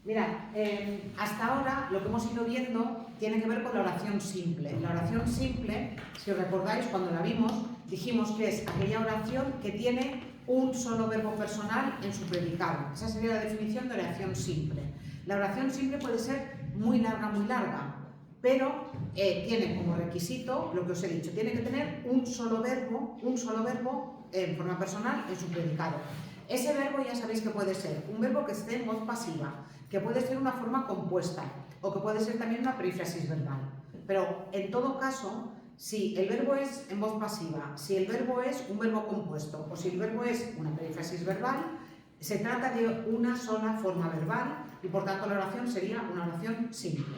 Mirad, hasta ahora lo que hemos ido viendo tiene que ver con la oración simple. La oración simple, si os recordáis, cuando la vimos, dijimos que es aquella oración que tiene un solo verbo personal en su predicado. Esa sería la definición de oración simple. La oración simple puede ser muy larga, pero tiene como requisito lo que os he dicho, tiene que tener un solo verbo en forma personal en su predicado. Ese verbo ya sabéis que puede ser un verbo que esté en voz pasiva, que puede ser una forma compuesta o que puede ser también una perífrasis verbal. Pero en todo caso, si el verbo es en voz pasiva, si el verbo es un verbo compuesto o si el verbo es una perífrasis verbal, se trata de una sola forma verbal y por tanto la oración sería una oración simple.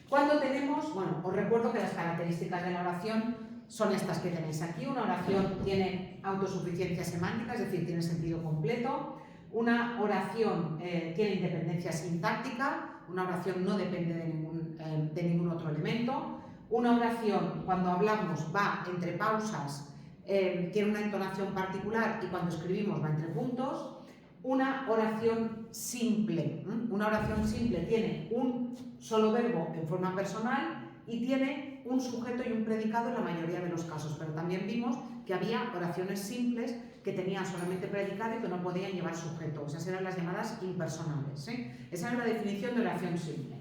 Cuando tenemos, bueno, os recuerdo que las características de la oración son estas que tenéis aquí. Una oración tiene autosuficiencia semántica, es decir, tiene sentido completo. Una oración tiene independencia sintáctica, una oración no depende de ningún otro elemento. Una oración, cuando hablamos, va entre pausas, tiene una entonación particular y cuando escribimos va entre puntos. Una oración simple tiene un solo verbo en forma personal y tiene un sujeto y un predicado en la mayoría de los casos, pero también vimos que había oraciones simples que tenían solamente predicado y que no podían llevar sujeto. Esas eran las llamadas impersonales, ¿eh? Esa es la definición de oración simple.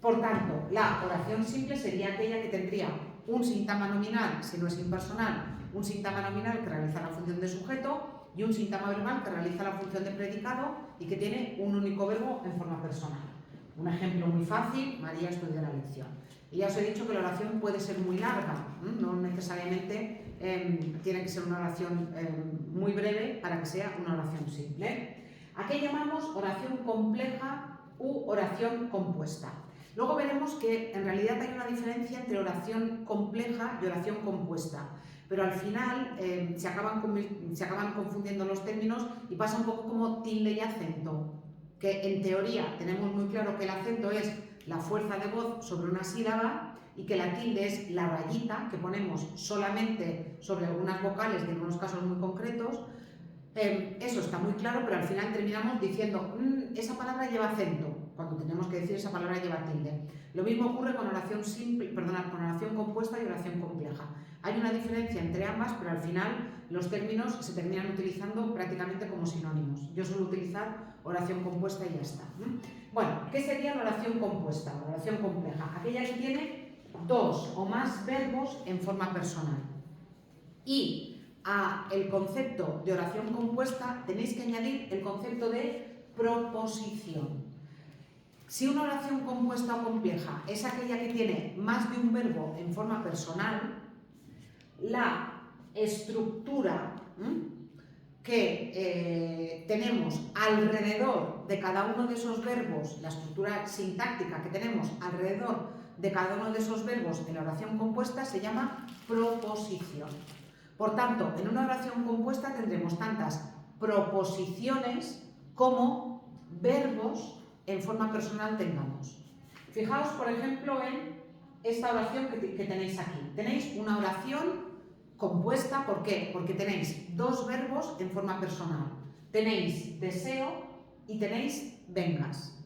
Por tanto, la oración simple sería aquella que tendría un sintagma nominal, si no es impersonal, un sintagma nominal que realiza la función de sujeto y un sintagma verbal que realiza la función de predicado y que tiene un único verbo en forma personal. Un ejemplo muy fácil, María estudia la lección. Y ya os he dicho que la oración puede ser muy larga, no necesariamente tiene que ser una oración muy breve para que sea una oración simple. ¿A qué llamamos oración compleja u oración compuesta? Luego veremos que en realidad hay una diferencia entre oración compleja y oración compuesta, pero al final se acaban confundiendo los términos y pasa un poco como tilde y acento, que en teoría tenemos muy claro que el acento es la fuerza de voz sobre una sílaba y que la tilde es la rayita que ponemos solamente sobre algunas vocales de algunos casos muy concretos. Eso está muy claro, pero al final terminamos diciendo esa palabra lleva acento, cuando tenemos que decir esa palabra lleva tilde. Lo mismo ocurre con oración con oración compuesta y oración compleja. Hay una diferencia entre ambas, pero al final los términos se terminan utilizando prácticamente como sinónimos. Yo suelo utilizar oración compuesta y ya está. Bueno, ¿qué sería la oración compuesta? La oración compleja, aquella que tiene dos o más verbos en forma personal. Y a el concepto de oración compuesta tenéis que añadir el concepto de proposición. Si una oración compuesta o compleja es aquella que tiene más de un verbo en forma personal, la estructura que tenemos alrededor de cada uno de esos verbos, la estructura sintáctica que tenemos alrededor de cada uno de esos verbos en la oración compuesta se llama proposición. Por tanto, en una oración compuesta tendremos tantas proposiciones como verbos en forma personal tengamos. Fijaos, por ejemplo, en esta oración que tenéis aquí. Tenéis una oración compuesta, ¿por qué? Porque tenéis dos verbos en forma personal. Tenéis deseo y tenéis vengas.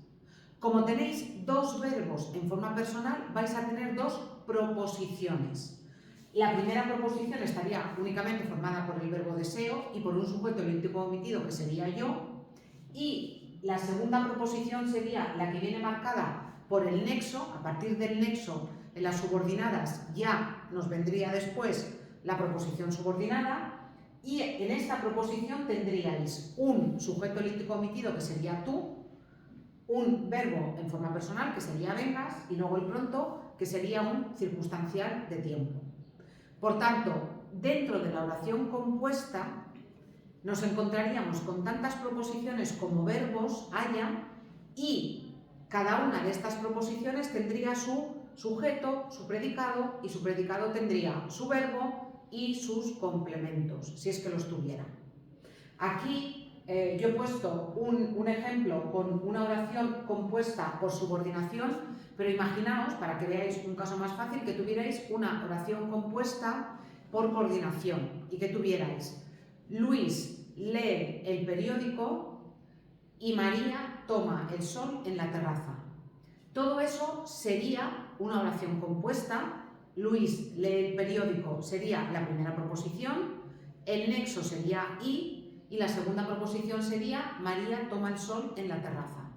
Como tenéis dos verbos en forma personal, vais a tener dos proposiciones. La primera proposición estaría únicamente formada por el verbo deseo y por un sujeto elíptico omitido que sería yo, y la segunda proposición sería la que viene marcada por el nexo. A partir del nexo en las subordinadas ya nos vendría después la proposición subordinada y en esta proposición tendríais un sujeto elíptico omitido que sería tú, un verbo en forma personal que sería vengas y luego el pronto que sería un circunstancial de tiempo. Por tanto, dentro de la oración compuesta nos encontraríamos con tantas proposiciones como verbos haya y cada una de estas proposiciones tendría su sujeto, su predicado y su predicado tendría su verbo y sus complementos, si es que los tuviera. Aquí yo he puesto un ejemplo con una oración compuesta por subordinación, pero imaginaos, para que veáis un caso más fácil, que tuvierais una oración compuesta por coordinación y que tuvierais Luis lee el periódico y María toma el sol en la terraza. Todo eso sería una oración compuesta. Luis lee el periódico sería la primera proposición, el nexo sería y la segunda proposición sería María toma el sol en la terraza.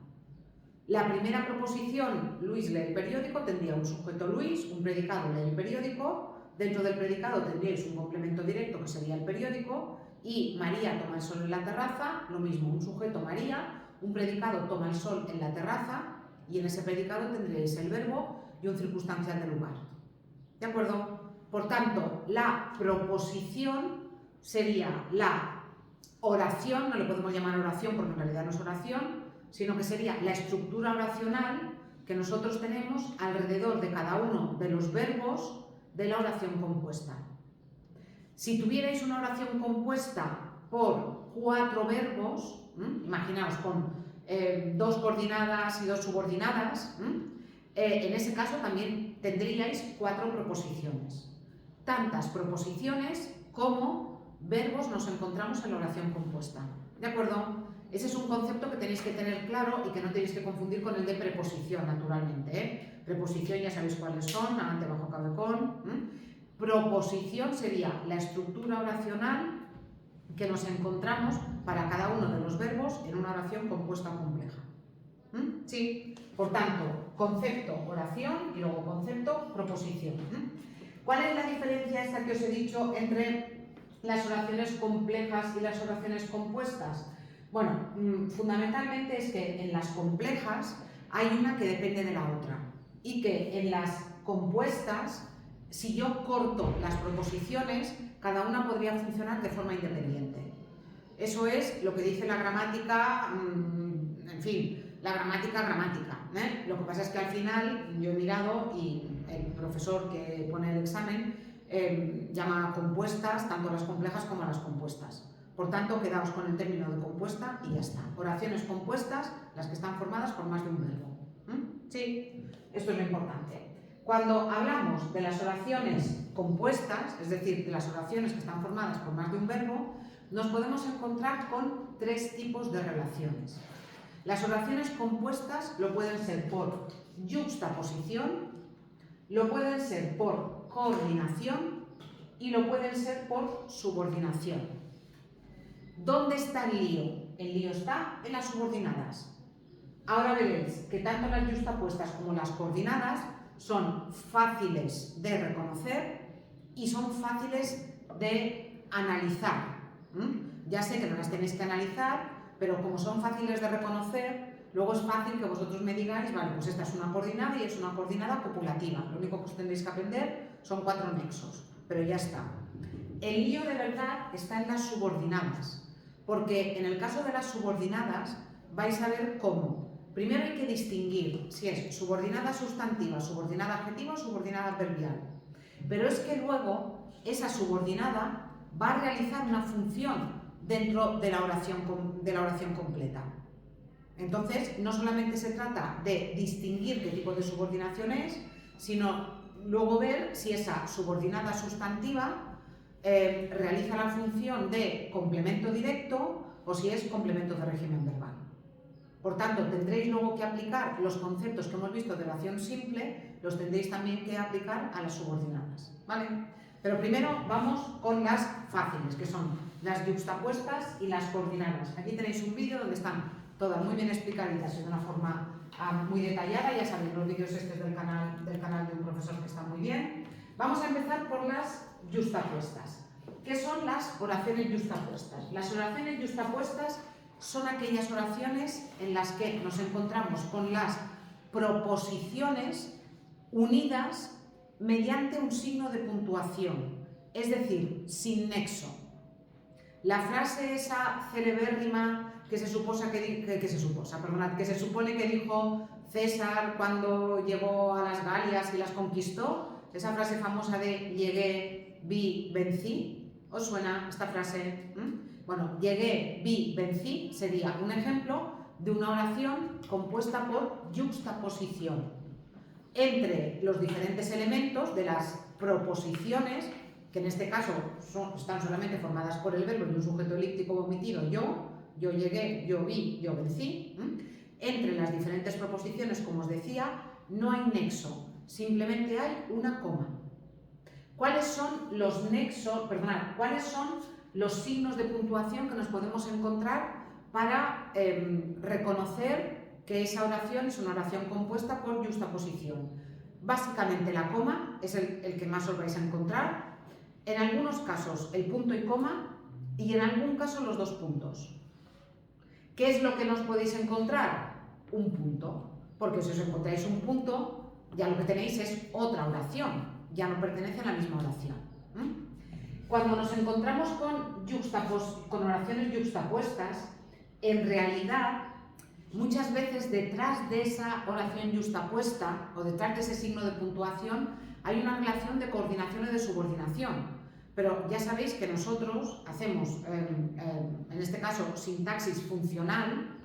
La primera proposición, Luis lee el periódico, tendría un sujeto Luis, un predicado lee el periódico, dentro del predicado tendríais un complemento directo que sería el periódico, y María toma el sol en la terraza, lo mismo, un sujeto María, un predicado toma el sol en la terraza, y en ese predicado tendréis el verbo y un circunstancial de lugar. ¿De acuerdo? Por tanto, la proposición sería la oración, no le podemos llamar oración porque en realidad no es oración, sino que sería la estructura oracional que nosotros tenemos alrededor de cada uno de los verbos de la oración compuesta. Si tuvierais una oración compuesta por 4 verbos, imaginaos con 2 coordinadas y 2 subordinadas, en ese caso también tendríais 4 proposiciones. Tantas proposiciones como verbos nos encontramos en la oración compuesta. ¿De acuerdo? Ese es un concepto que tenéis que tener claro y que no tenéis que confundir con el de preposición, naturalmente. Preposición ya sabéis cuáles son, ante, bajo, cabe, con. Proposición sería la estructura oracional que nos encontramos para cada uno de los verbos en una oración compuesta o compleja. Sí, por tanto, concepto oración y luego concepto proposición. ¿Cuál es la diferencia esta que os he dicho entre las oraciones complejas y las oraciones compuestas? Bueno, fundamentalmente es que en las complejas hay una que depende de la otra y que en las compuestas, si yo corto las proposiciones, cada una podría funcionar de forma independiente. Eso es lo que dice la gramática, en fin, la gramática. Lo que pasa es que al final yo he mirado y el profesor que pone el examen llama compuestas tanto las complejas como las compuestas. Por tanto, quedaos con el término de compuesta y ya está. Oraciones compuestas, las que están formadas por más de un verbo. Sí, esto es lo importante. Cuando hablamos de las oraciones compuestas, es decir, de las oraciones que están formadas por más de un verbo, nos podemos encontrar con 3 tipos de relaciones. Las oraciones compuestas lo pueden ser por yuxtaposición, lo pueden ser por coordinación y lo pueden ser por subordinación. ¿Dónde está el lío? El lío está en las subordinadas. Ahora veréis que tanto las yuxtapuestas como las coordinadas son fáciles de reconocer y son fáciles de analizar. Ya sé que no las tenéis que analizar, pero como son fáciles de reconocer, luego es fácil que vosotros me digáis, vale, pues esta es una coordinada y es una coordinada copulativa. Lo único que os tendréis que aprender son 4 nexos, pero ya está. El lío de verdad está en las subordinadas. Porque en el caso de las subordinadas vais a ver cómo. Primero hay que distinguir si es subordinada sustantiva, subordinada adjetiva o subordinada adverbial. Pero es que luego esa subordinada va a realizar una función dentro de la oración completa. Entonces, no solamente se trata de distinguir qué tipo de subordinación es, sino luego ver si esa subordinada sustantiva realiza la función de complemento directo o si es complemento de régimen verbal. Por tanto, tendréis luego que aplicar los conceptos que hemos visto de oración simple, los tendréis también que aplicar a las subordinadas, ¿vale? Pero primero vamos con las fáciles, que son las yuxtapuestas y las coordinadas. Aquí tenéis un vídeo donde están todas muy bien explicaditas de una forma muy detallada. Ya sabéis, los vídeos estos del canal de un profesor que está muy bien. Vamos a empezar por las yuxtapuestas. ¿Qué son las oraciones yuxtapuestas? Las oraciones yuxtapuestas son aquellas oraciones en las que nos encontramos con las proposiciones unidas mediante un signo de puntuación, es decir, sin nexo. La frase esa celebérrima que se supone que dijo César cuando llegó a las Galias y las conquistó, esa frase famosa de llegué, vi, vencí. ¿Os suena esta frase? Bueno, llegué, vi, vencí sería un ejemplo de una oración compuesta por yuxtaposición entre los diferentes elementos de las proposiciones, que en este caso están solamente formadas por el verbo y un sujeto elíptico omitido, yo, yo llegué, yo vi, yo vencí. Entre las diferentes proposiciones, como os decía, no hay nexo, simplemente hay una coma. ¿Cuáles son los nexos, cuáles son los signos de puntuación que nos podemos encontrar para reconocer que esa oración es una oración compuesta por yuxtaposición? Básicamente la coma es el que más os vais a encontrar, en algunos casos el punto y coma y en algún caso los dos puntos. ¿Qué es lo que nos podéis encontrar? Un punto, porque si os encontráis un punto, ya lo que tenéis es otra oración, ya no pertenece a la misma oración. Cuando nos encontramos con oraciones yuxtapuestas, en realidad, muchas veces detrás de esa oración yuxtapuesta o detrás de ese signo de puntuación hay una relación de coordinación y de subordinación. Pero ya sabéis que nosotros hacemos, en este caso, sintaxis funcional,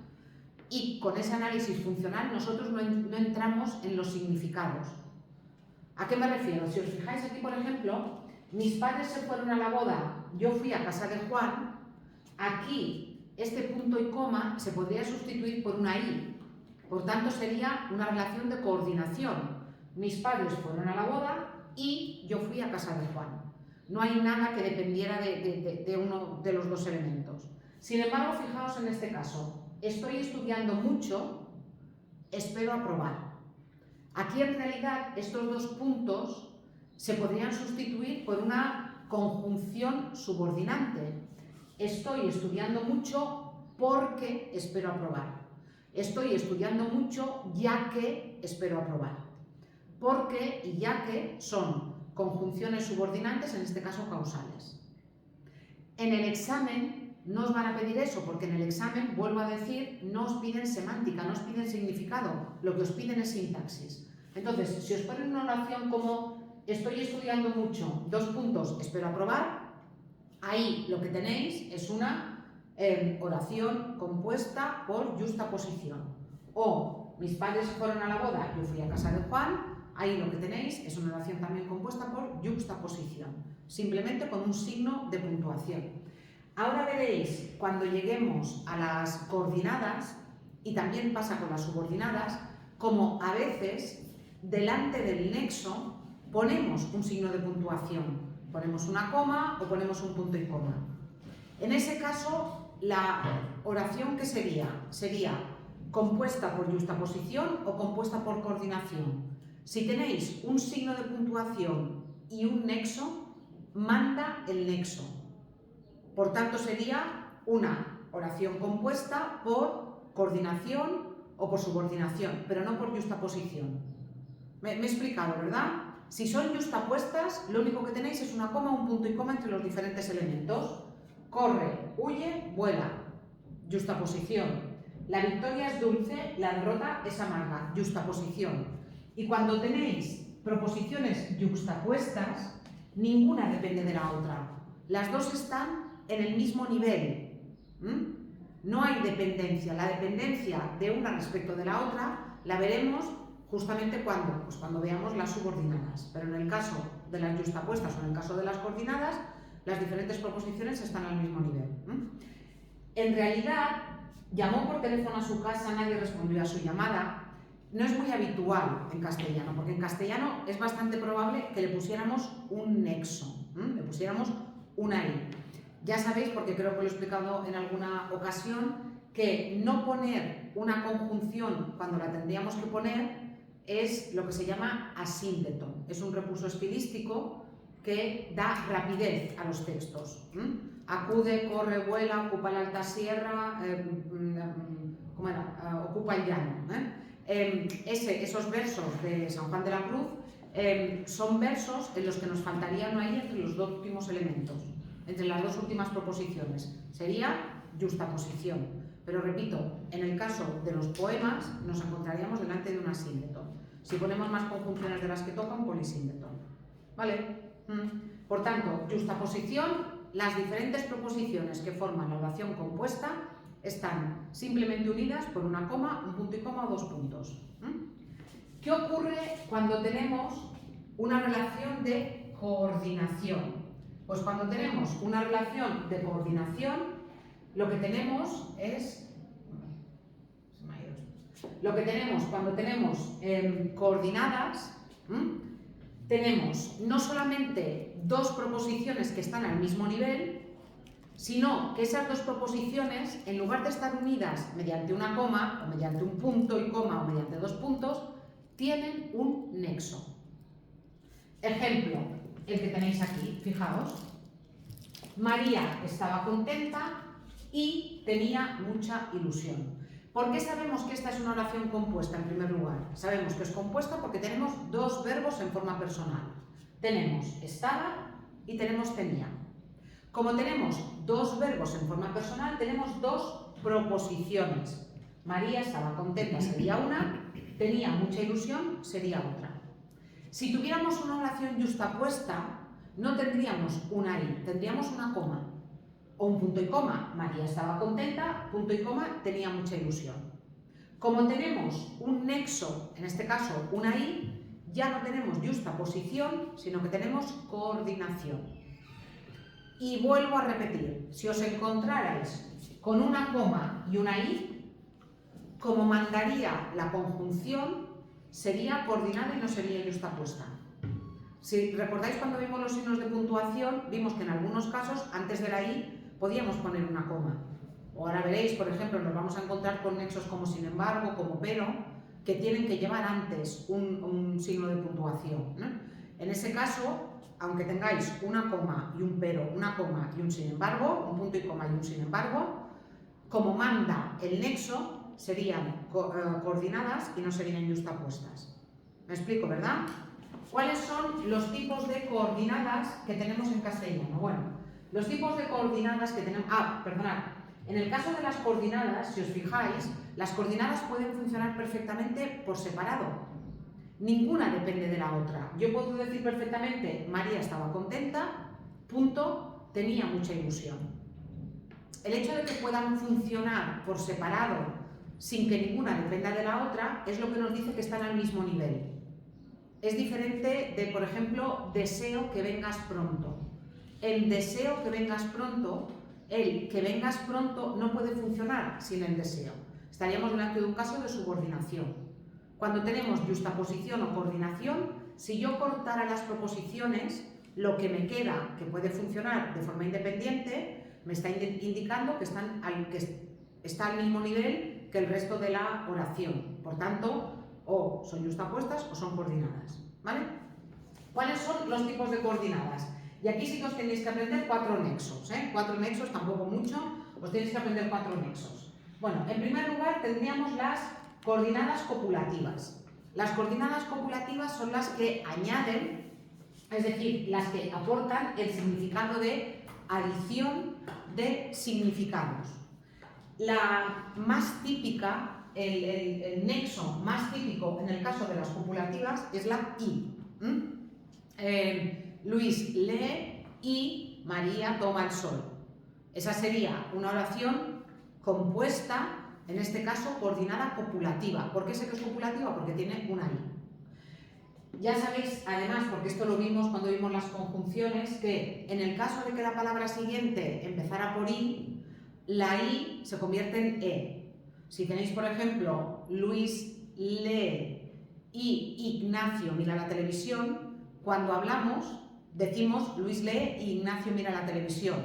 y con ese análisis funcional nosotros no entramos en los significados. ¿A qué me refiero? Si os fijáis aquí, por ejemplo, mis padres se fueron a la boda, yo fui a casa de Juan, aquí este punto y coma se podría sustituir por una i. Por tanto, sería una relación de coordinación. Mis padres fueron a la boda y yo fui a casa de Juan. No hay nada que dependiera de uno de los dos elementos. Sin embargo, fijaos en este caso. Estoy estudiando mucho, espero aprobar. Aquí en realidad estos dos puntos se podrían sustituir por una conjunción subordinante. Estoy estudiando mucho porque espero aprobar. Estoy estudiando mucho ya que espero aprobar. Porque y ya que son conjunciones subordinantes, en este caso causales. En el examen no os van a pedir eso, porque en el examen, vuelvo a decir, no os piden semántica, no os piden significado, lo que os piden es sintaxis. Entonces, si os ponen una oración como estoy estudiando mucho, dos puntos, espero aprobar, ahí lo que tenéis es una oración compuesta por yuxtaposición. O mis padres fueron a la boda, yo fui a casa de Juan, ahí lo que tenéis es una oración también compuesta por yuxtaposición, simplemente con un signo de puntuación. Ahora veréis, cuando lleguemos a las coordinadas, y también pasa con las subordinadas, como a veces, delante del nexo, ponemos un signo de puntuación. Ponemos una coma o ponemos un punto y coma. En ese caso, la oración que sería compuesta por yuxtaposición o compuesta por coordinación. Si tenéis un signo de puntuación y un nexo, manda el nexo. Por tanto, sería una oración compuesta por coordinación o por subordinación, pero no por yuxtaposición. Me he explicado, ¿verdad? Si son yuxtapuestas, lo único que tenéis es una coma, un punto y coma entre los diferentes elementos. Corre, huye, vuela. Yuxtaposición. La victoria es dulce, la derrota es amarga. Yuxtaposición. Y cuando tenéis proposiciones yuxtapuestas, ninguna depende de la otra. Las dos están en el mismo nivel. No hay dependencia. La dependencia de una respecto de la otra la veremos justamente cuando, pues cuando veamos las subordinadas. Pero en el caso de las yuxtapuestas o en el caso de las coordinadas, las diferentes proposiciones están al mismo nivel. En realidad, llamó por teléfono a su casa, nadie respondió a su llamada. No es muy habitual en castellano, porque en castellano es bastante probable que le pusiéramos un nexo, le pusiéramos una i. Ya sabéis, porque creo que lo he explicado en alguna ocasión, que no poner una conjunción cuando la tendríamos que poner es lo que se llama asíndeto. Es un recurso estilístico que da rapidez a los textos. Acude, corre, vuela, ocupa la alta sierra, ocupa el llano. Esos versos de San Juan de la Cruz son versos en los que nos faltaría una i entre los dos últimos elementos, entre las dos últimas proposiciones. Sería yuxtaposición. Pero repito, en el caso de los poemas nos encontraríamos delante de un asíndeto. Si ponemos más conjunciones de las que toca, un polisíndeto. ¿Vale? Por tanto, yuxtaposición, las diferentes proposiciones que forman la oración compuesta están simplemente unidas por una coma, un punto y coma o dos puntos. ¿Qué ocurre cuando tenemos una relación de coordinación? Pues cuando tenemos una relación de coordinación, lo que tenemos es... Se me ha ido esto. Lo que tenemos cuando tenemos coordenadas, tenemos no solamente dos proposiciones que están al mismo nivel, sino que esas dos proposiciones, en lugar de estar unidas mediante una coma, o mediante un punto y coma, o mediante dos puntos, tienen un nexo. Ejemplo, el que tenéis aquí, fijaos. María estaba contenta y tenía mucha ilusión. ¿Por qué sabemos que esta es una oración compuesta en primer lugar? Sabemos que es compuesta porque tenemos dos verbos en forma personal. Tenemos estaba y tenemos tenía. Como tenemos dos verbos en forma personal, tenemos dos proposiciones. María estaba contenta sería una, tenía mucha ilusión sería otra. Si tuviéramos una oración yuxtapuesta, no tendríamos una i, tendríamos una coma. O un punto y coma, María estaba contenta, punto y coma, tenía mucha ilusión. Como tenemos un nexo, en este caso una i, ya no tenemos yuxtaposición, sino que tenemos coordinación. Y vuelvo a repetir, si os encontrarais con una coma y una i, como mandaría la conjunción, sería coordinada y no sería yuxtapuesta. Si recordáis cuando vimos los signos de puntuación, vimos que en algunos casos, antes de la i, podíamos poner una coma. O ahora veréis, por ejemplo, nos vamos a encontrar con nexos como sin embargo, como pero, que tienen que llevar antes un signo de puntuación, ¿no? En ese caso, aunque tengáis una coma y un pero, una coma y un sin embargo, un punto y coma y un sin embargo, como manda el nexo, serían coordinadas y no serían yuxtapuestas. ¿Me explico, verdad? ¿Cuáles son los tipos de coordinadas que tenemos en castellano? Bueno, los tipos de coordinadas que tenemos... perdonad. En el caso de las coordinadas, si os fijáis, las coordinadas pueden funcionar perfectamente por separado. Ninguna depende de la otra. Yo puedo decir perfectamente, María estaba contenta, punto, tenía mucha ilusión. El hecho de que puedan funcionar por separado sin que ninguna dependa de la otra es lo que nos dice que están al mismo nivel. Es diferente de, por ejemplo, deseo que vengas pronto. En deseo que vengas pronto, el que vengas pronto no puede funcionar sin el deseo. Estaríamos delante de un caso de subordinación. Cuando tenemos yuxtaposición o coordinación, si yo cortara las proposiciones, lo que me queda, que puede funcionar de forma independiente, me está indicando que está al mismo nivel que el resto de la oración. Por tanto, o son yuxtapuestas o son coordinadas, ¿vale? ¿Cuáles son los tipos de coordinadas? Y aquí sí que os tenéis que aprender 4 nexos, ¿eh? 4 nexos, tampoco mucho, os tenéis que aprender 4 nexos. Bueno, en primer lugar tendríamos las coordinadas copulativas. Las coordinadas copulativas son las que añaden, es decir, las que aportan el significado de adición de significados. La más típica, el nexo más típico en el caso de las copulativas es la i. Luis lee y María toma el sol. Esa sería una oración compuesta, en este caso coordinada copulativa. ¿Por qué sé que es copulativa? Porque tiene una i. Ya sabéis, además, porque esto lo vimos cuando vimos las conjunciones, que en el caso de que la palabra siguiente empezara por i, la i se convierte en e. Si tenéis, por ejemplo, Luis lee y Ignacio mira la televisión, cuando hablamos decimos Luis lee y Ignacio mira la televisión.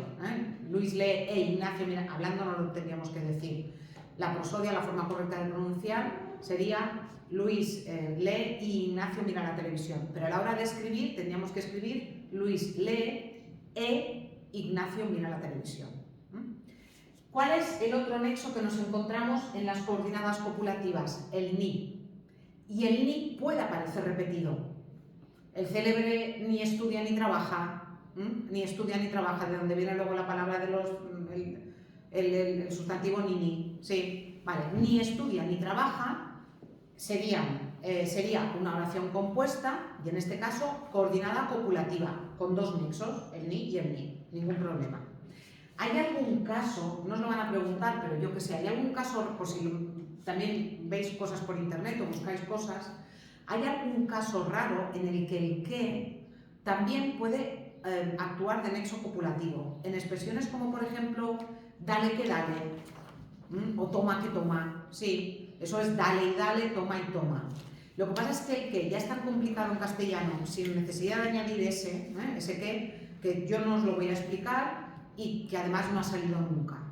Luis lee e Ignacio mira, hablando no lo tendríamos que decir. La prosodia, la forma correcta de pronunciar, sería Luis lee y Ignacio mira la televisión. Pero a la hora de escribir tendríamos que escribir Luis lee e Ignacio mira la televisión. ¿Cuál es el otro nexo que nos encontramos en las coordinadas copulativas? El ni. Y el ni puede aparecer repetido. El célebre ni estudia ni trabaja, ni estudia ni trabaja, de donde viene luego la palabra de los... el sustantivo ni. Sí, vale. Ni estudia ni trabaja sería una oración compuesta y en este caso coordinada copulativa, con dos nexos, el ni y el ni, ningún problema. ¿Hay algún caso, no os lo van a preguntar, pero yo que sé, hay algún caso, por si también veis cosas por internet o buscáis cosas, hay algún caso raro en el que también puede actuar de nexo copulativo? En expresiones como, por ejemplo, dale que dale, o toma que toma, sí, eso es dale y dale, toma y toma. Lo que pasa es que el que ya es tan complicado en castellano, sin necesidad de añadir ese que yo no os lo voy a explicar y que además no ha salido nunca.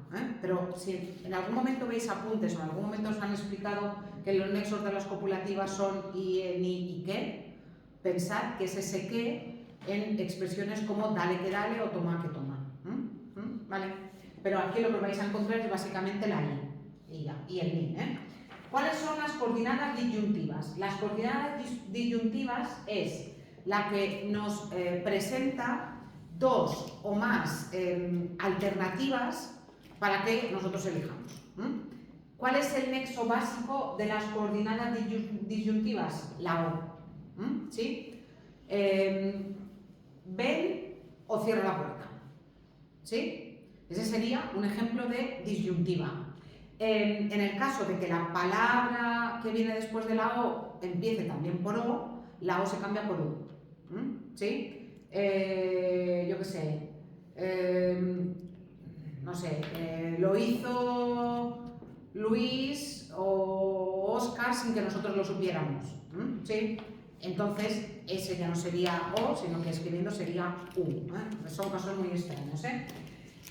Pero si en algún momento veis apuntes o en algún momento os han explicado que los nexos de las copulativas son y, ni y qué, pensad que es ese que en expresiones como dale que dale o toma que toma. ¿Vale? Pero aquí lo que vais a encontrar es básicamente la i y el ni. ¿Cuáles son las coordinadas disyuntivas? Las coordinadas disyuntivas es la que nos presenta dos o más alternativas para que nosotros elijamos. ¿Cuál es el nexo básico de las coordinadas disyuntivas? La O. ¿Sí? Ven o cierra la puerta. ¿Sí? Ese sería un ejemplo de disyuntiva. En el caso de que la palabra que viene después de la O empiece también por O, la O se cambia por U. ¿Sí? Yo qué sé. No sé, lo hizo Luis o Óscar sin que nosotros lo supiéramos. ¿Sí? Entonces, ese ya no sería O, sino que escribiendo sería U. Son casos muy extraños.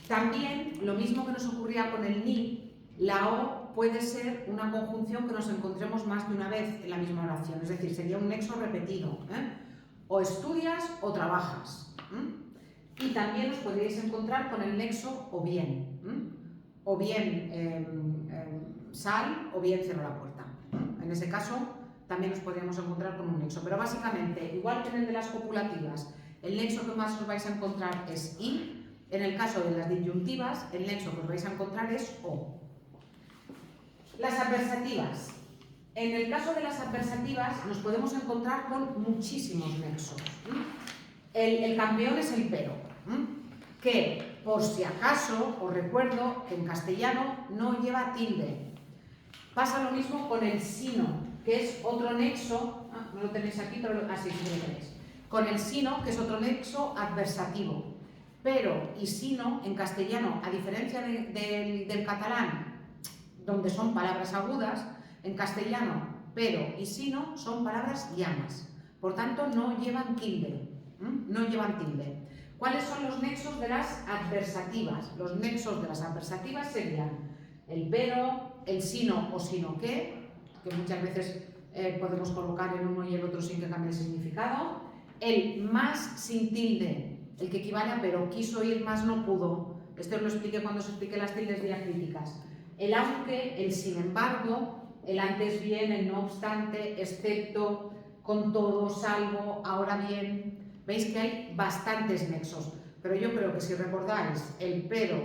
También, lo mismo que nos ocurría con el ni, la O puede ser una conjunción que nos encontremos más de una vez en la misma oración, es decir, sería un nexo repetido. O estudias o trabajas. Y también os podréis encontrar con el nexo o bien. O bien sal o bien cierra la puerta. En ese caso también nos podríamos encontrar con un nexo. Pero básicamente, igual que en el de las copulativas, el nexo que más os vais a encontrar es i. En el caso de las disyuntivas, el nexo que os vais a encontrar es o. Las adversativas. En el caso de las adversativas nos podemos encontrar con muchísimos nexos. El campeón es el pero, que por si acaso os recuerdo que en castellano no lleva tilde. Pasa lo mismo con el sino, que es otro nexo, no lo tenéis aquí, pero así sí lo tenéis. Con el sino, que es otro nexo adversativo. Pero y sino en castellano, a diferencia del catalán, donde son palabras agudas, en castellano pero y sino son palabras llanas. Por tanto, no llevan tilde. No llevan tilde. ¿Cuáles son los nexos de las adversativas? Los nexos de las adversativas serían el pero, el sino o sino que muchas veces podemos colocar el uno y el otro sin que cambie el significado, el más sin tilde, el que equivale a pero quiso ir más no pudo. Esto os lo expliqué cuando os expliqué las tildes diacríticas. El aunque, el sin embargo, el antes bien, el no obstante, excepto, con todo, salvo, ahora bien. Veis que hay bastantes nexos, pero yo creo que si recordáis el pero,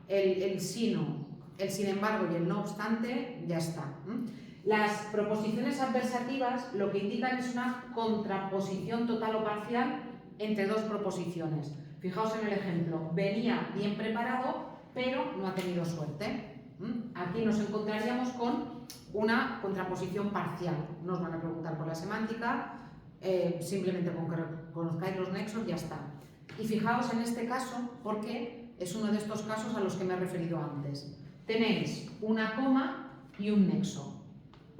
el sino, el sin embargo y el no obstante, ya está. Las proposiciones adversativas lo que indican es una contraposición total o parcial entre dos proposiciones. Fijaos en el ejemplo, venía bien preparado, pero no ha tenido suerte. Aquí nos encontraríamos con una contraposición parcial. No os van a preguntar por la semántica, simplemente con que conozcáis los nexos ya está. Y fijaos en este caso porque es uno de estos casos a los que me he referido antes. Tenéis una coma y un nexo.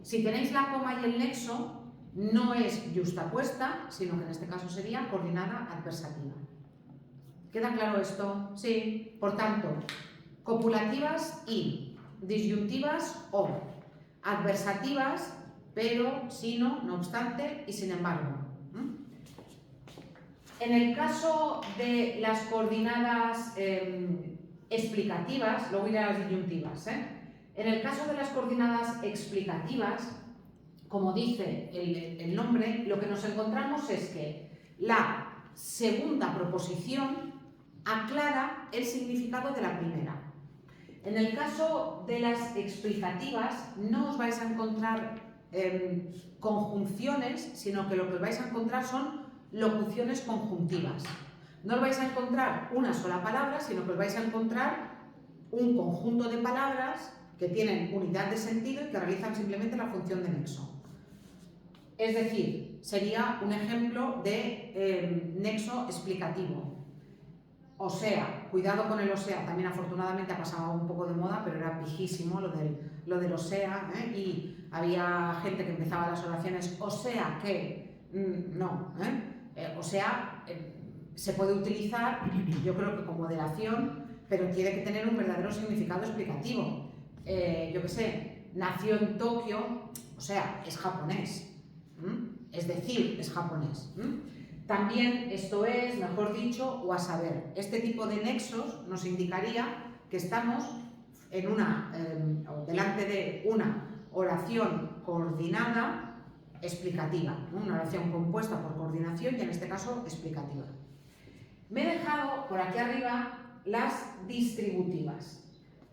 Si tenéis la coma y el nexo, no es yuxtapuesta, sino que en este caso sería coordinada adversativa. ¿Queda claro esto? Sí. Por tanto, copulativas y disyuntivas o, adversativas pero, sino, no obstante y sin embargo. En el caso de las coordinadas explicativas, luego iré a las disyuntivas. En el caso de las coordinadas explicativas, como dice el nombre, lo que nos encontramos es que la segunda proposición aclara el significado de la primera. En el caso de las explicativas no os vais a encontrar conjunciones, sino que lo que os vais a encontrar son locuciones conjuntivas. No os vais a encontrar una sola palabra, sino que os vais a encontrar un conjunto de palabras que tienen unidad de sentido y que realizan simplemente la función de nexo. Es decir, sería un ejemplo de nexo explicativo. o sea, cuidado con el o sea, también afortunadamente ha pasado un poco de moda, pero era pijísimo lo del o sea, y había gente que empezaba las oraciones, o sea que, no, o sea, se puede utilizar, yo creo que con moderación, pero tiene que tener un verdadero significado explicativo. Yo qué sé, nació en Tokio, o sea, es japonés, es decir, es japonés. También esto es, mejor dicho, o a saber. Este tipo de nexos nos indicaría que estamos en delante de una oración coordinada explicativa, ¿no? Una oración compuesta por coordinación y en este caso explicativa. Me he dejado por aquí arriba las distributivas.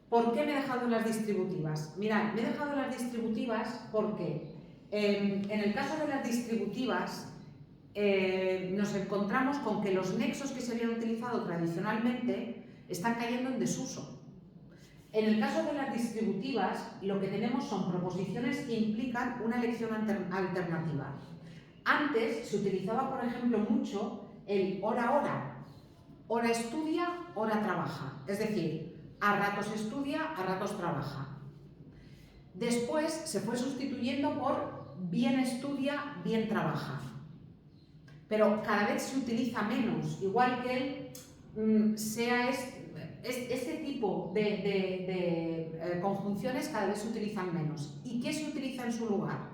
¿Por qué me he dejado las distributivas? Mirad, me he dejado las distributivas porque en el caso de las distributivas nos encontramos con que los nexos que se habían utilizado tradicionalmente están cayendo en desuso. En el caso de las distributivas, lo que tenemos son proposiciones que implican una elección alternativa. Antes se utilizaba, por ejemplo, mucho el hora-hora. Hora estudia, hora trabaja. Es decir, a ratos estudia, a ratos trabaja. Después se fue sustituyendo por bien estudia, bien trabaja. Pero cada vez se utiliza menos, igual que este tipo de conjunciones cada vez se utilizan menos. ¿Y qué se utiliza en su lugar?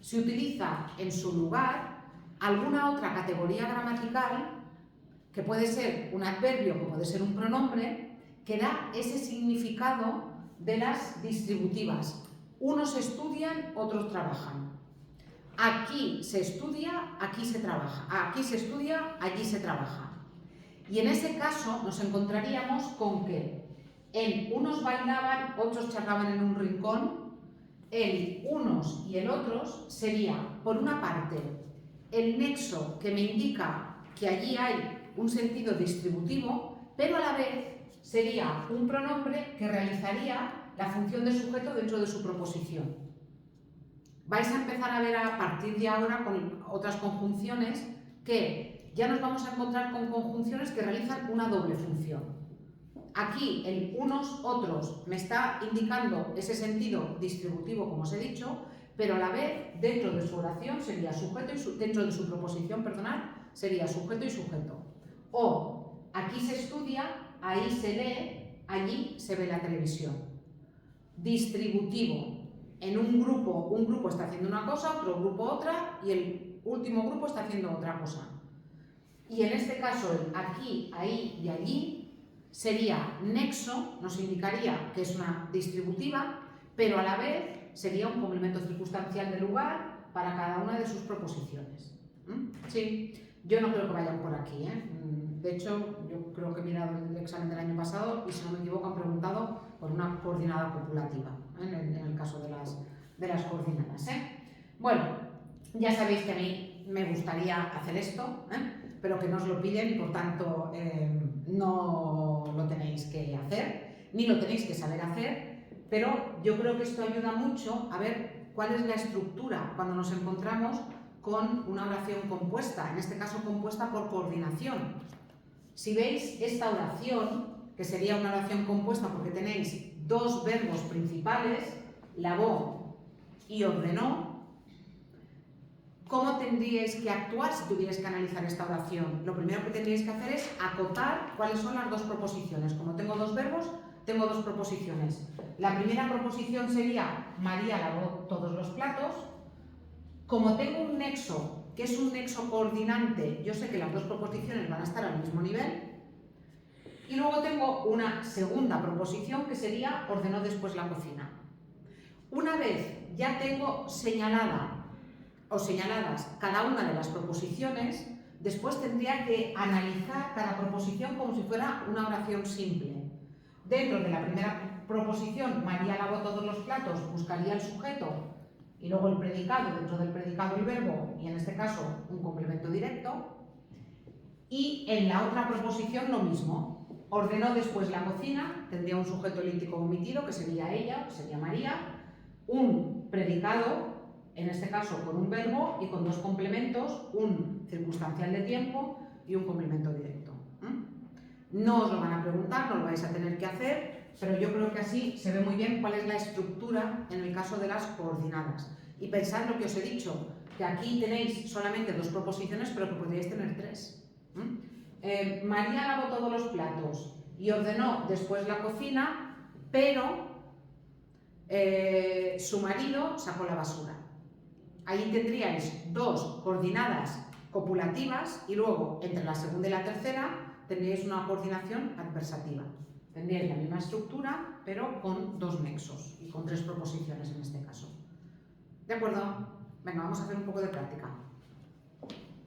Se utiliza en su lugar alguna otra categoría gramatical, que puede ser un adverbio, que puede ser un pronombre, que da ese significado de las distributivas. Unos estudian, otros trabajan. Aquí se estudia, aquí se trabaja. Aquí se estudia, allí se trabaja. Y en ese caso nos encontraríamos con que unos bailaban, otros charlaban en un rincón. El unos y el otros sería, por una parte, el nexo que me indica que allí hay un sentido distributivo, pero a la vez sería un pronombre que realizaría la función de sujeto dentro de su proposición. Vais a empezar a ver a partir de ahora con otras conjunciones que ya nos vamos a encontrar con conjunciones que realizan una doble función. Aquí el unos, otros me está indicando ese sentido distributivo, como os he dicho, pero a la vez dentro de su oración sería sujeto y dentro de su proposición, perdonad, sería sujeto y sujeto. O aquí se estudia, ahí se lee, allí se ve la televisión. Distributivo. En un grupo está haciendo una cosa, otro grupo otra y el último grupo está haciendo otra cosa. Y en este caso el aquí, ahí y allí sería nexo, nos indicaría que es una distributiva, pero a la vez sería un complemento circunstancial de lugar para cada una de sus proposiciones. Sí, yo no creo que vayan por aquí, De hecho, yo creo que he mirado el examen del año pasado y si no me equivoco han preguntado por una coordinada copulativa, en el caso de las coordinadas. Bueno, ya sabéis que a mí me gustaría hacer esto, pero que no os lo piden y por tanto no lo tenéis que hacer, ni lo tenéis que saber hacer, pero yo creo que esto ayuda mucho a ver cuál es la estructura cuando nos encontramos con una oración compuesta, en este caso compuesta por coordinación. Si veis esta oración, que sería una oración compuesta porque tenéis dos verbos principales, lavó y ordenó, ¿cómo tendríais que actuar si tuvierais que analizar esta oración? Lo primero que tendríais que hacer es acotar cuáles son las dos proposiciones. Como tengo dos verbos, tengo dos proposiciones. La primera proposición sería María lavó todos los platos. Como tengo un nexo que es un nexo coordinante, yo sé que las dos proposiciones van a estar al mismo nivel. Y luego tengo una segunda proposición que sería ordenó después la cocina. Una vez ya tengo señalada o señaladas cada una de las proposiciones, después tendría que analizar cada proposición como si fuera una oración simple. Dentro de la primera proposición, María lavó todos los platos, buscaría el sujeto y luego el predicado, dentro del predicado el verbo, y en este caso un complemento directo. Y en la otra proposición lo mismo. Ordenó después la cocina, tendría un sujeto elíptico omitido, que sería ella, que sería María, un predicado, en este caso con un verbo y con dos complementos, un circunstancial de tiempo y un complemento directo. No os lo van a preguntar, no lo vais a tener que hacer, pero yo creo que así se ve muy bien cuál es la estructura en el caso de las coordinadas. Y pensad lo que os he dicho, que aquí tenéis solamente 2 proposiciones, pero que podríais tener 3. María lavó todos los platos y ordenó después la cocina, pero su marido sacó la basura. Ahí tendríais 2 coordinadas copulativas y luego entre la segunda y la tercera tendríais una coordinación adversativa. Tendríais la misma estructura, pero con 2 nexos y con 3 proposiciones en este caso. ¿De acuerdo? Venga, vamos a hacer un poco de práctica.